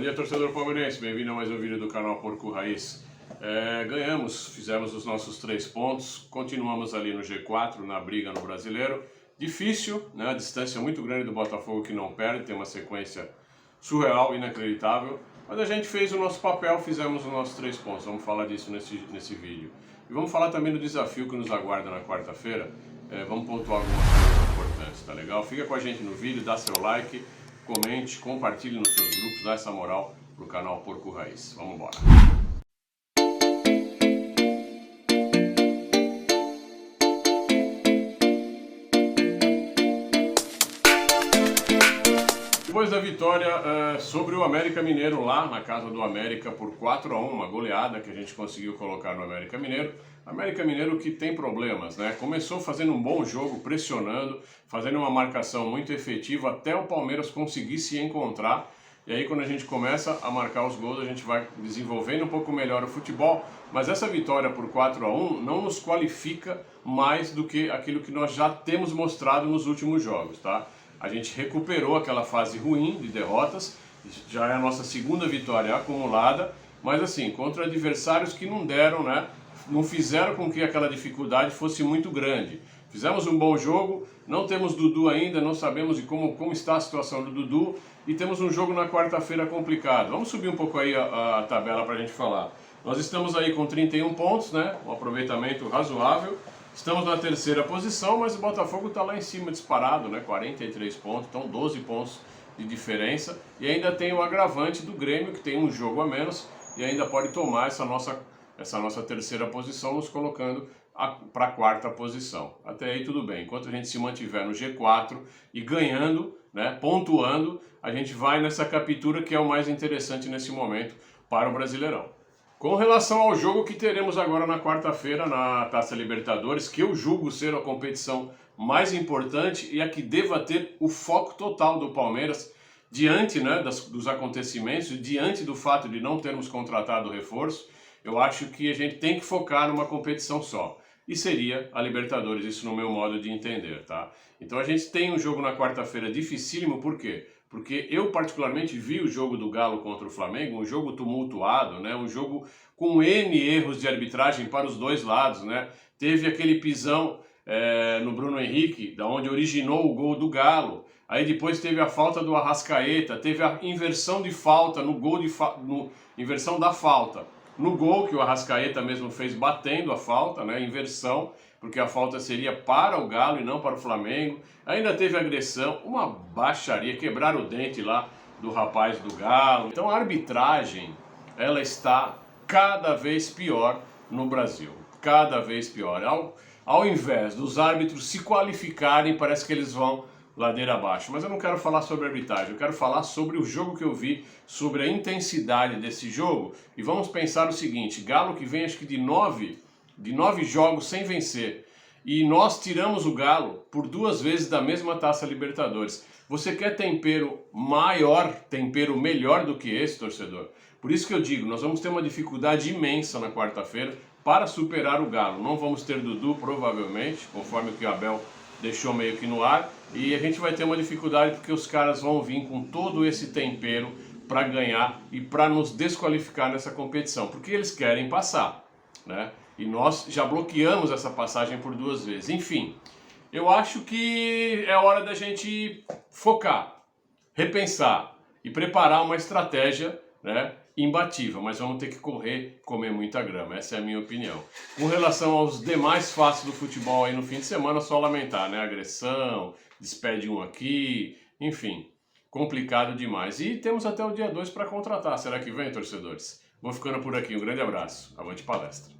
dia, torcedor palmeirense, bem-vindo a mais um vídeo do canal Porco Raiz. Ganhamos, fizemos os nossos 3 pontos, continuamos ali no G4, na briga no Brasileiro. Difícil, né? A distância muito grande do Botafogo que não perde, tem uma sequência surreal, inacreditável. Mas a gente fez o nosso papel, fizemos os nossos 3 pontos, vamos falar disso nesse vídeo. E vamos falar também do desafio que nos aguarda na quarta-feira, vamos pontuar algumas coisas importantes, tá legal? Fica com a gente no vídeo, dá seu like, comente, compartilhe nos seus grupos, dá essa moral pro canal Porco Raiz. Vamos embora. Depois da vitória sobre o América Mineiro lá na casa do América por 4-1, uma goleada que a gente conseguiu colocar no América Mineiro. América Mineiro que tem problemas, né? Começou fazendo um bom jogo, pressionando, fazendo uma marcação muito efetiva até o Palmeiras conseguir se encontrar. E aí quando a gente começa a marcar os gols, a gente vai desenvolvendo um pouco melhor o futebol. Mas essa vitória por 4-1 não nos qualifica mais do que aquilo que nós já temos mostrado nos últimos jogos, tá? A gente recuperou aquela fase ruim de derrotas, já é a nossa segunda vitória acumulada, mas assim, contra adversários que não deram, né? Não fizeram com que aquela dificuldade fosse muito grande. Fizemos um bom jogo, não temos Dudu ainda, não sabemos de como está a situação do Dudu e temos um jogo na quarta-feira complicado. Vamos subir um pouco aí a tabela para a gente falar. Nós estamos aí com 31 pontos, né? Um aproveitamento razoável. Estamos na terceira posição, mas o Botafogo está lá em cima disparado, né? 43 pontos, então 12 pontos de diferença. E ainda tem o agravante do Grêmio, que tem um jogo a menos e ainda pode tomar essa nossa terceira posição, nos colocando para a quarta posição. Até aí tudo bem. Enquanto a gente se mantiver no G4 e ganhando, né, pontuando, a gente vai nessa captura que é o mais interessante nesse momento para o Brasileirão. Com relação ao jogo que teremos agora na quarta-feira na Taça Libertadores, que eu julgo ser a competição mais importante e a que deva ter o foco total do Palmeiras diante, né, dos acontecimentos, diante do fato de não termos contratado reforço, eu acho que a gente tem que focar numa competição só. E seria a Libertadores, isso no meu modo de entender, tá? Então a gente tem um jogo na quarta-feira dificílimo, por quê? Porque eu particularmente vi o jogo do Galo contra o Flamengo, um jogo tumultuado, né? Um jogo com N erros de arbitragem para os dois lados, né? Teve aquele pisão no Bruno Henrique, da onde originou o gol do Galo. Aí depois teve a falta do Arrascaeta, teve a inversão de falta no gol inversão da falta. No gol que o Arrascaeta mesmo fez batendo a falta, né? Inversão, porque a falta seria para o Galo e não para o Flamengo. Ainda teve agressão, uma baixaria, quebraram o dente lá do rapaz do Galo. Então a arbitragem, ela está cada vez pior no Brasil, cada vez pior. Ao invés dos árbitros se qualificarem, parece que eles vão ladeira abaixo. Mas eu não quero falar sobre arbitragem, eu quero falar sobre o jogo que eu vi, sobre a intensidade desse jogo. E vamos pensar o seguinte, Galo que vem acho que de 9 jogos sem vencer. E nós tiramos o Galo por 2 vezes da mesma Taça Libertadores. Você quer tempero maior, tempero melhor do que esse, torcedor? Por isso que eu digo, nós vamos ter uma dificuldade imensa na quarta-feira para superar o Galo. Não vamos ter Dudu, provavelmente, conforme o que o Abel deixou meio que no ar, e a gente vai ter uma dificuldade porque os caras vão vir com todo esse tempero para ganhar e para nos desqualificar nessa competição, porque eles querem passar, né? E nós já bloqueamos essa passagem por 2 vezes. Enfim, eu acho que é hora da gente focar, repensar e preparar uma estratégia, né, imbatível, mas vamos ter que comer muita grama, essa é a minha opinião. Com relação aos demais fatos do futebol aí no fim de semana, só lamentar, né, agressão, despede um aqui, enfim, complicado demais. E temos até o dia 2 para contratar, será que vem, torcedores? Vou ficando por aqui, um grande abraço, avante palestra.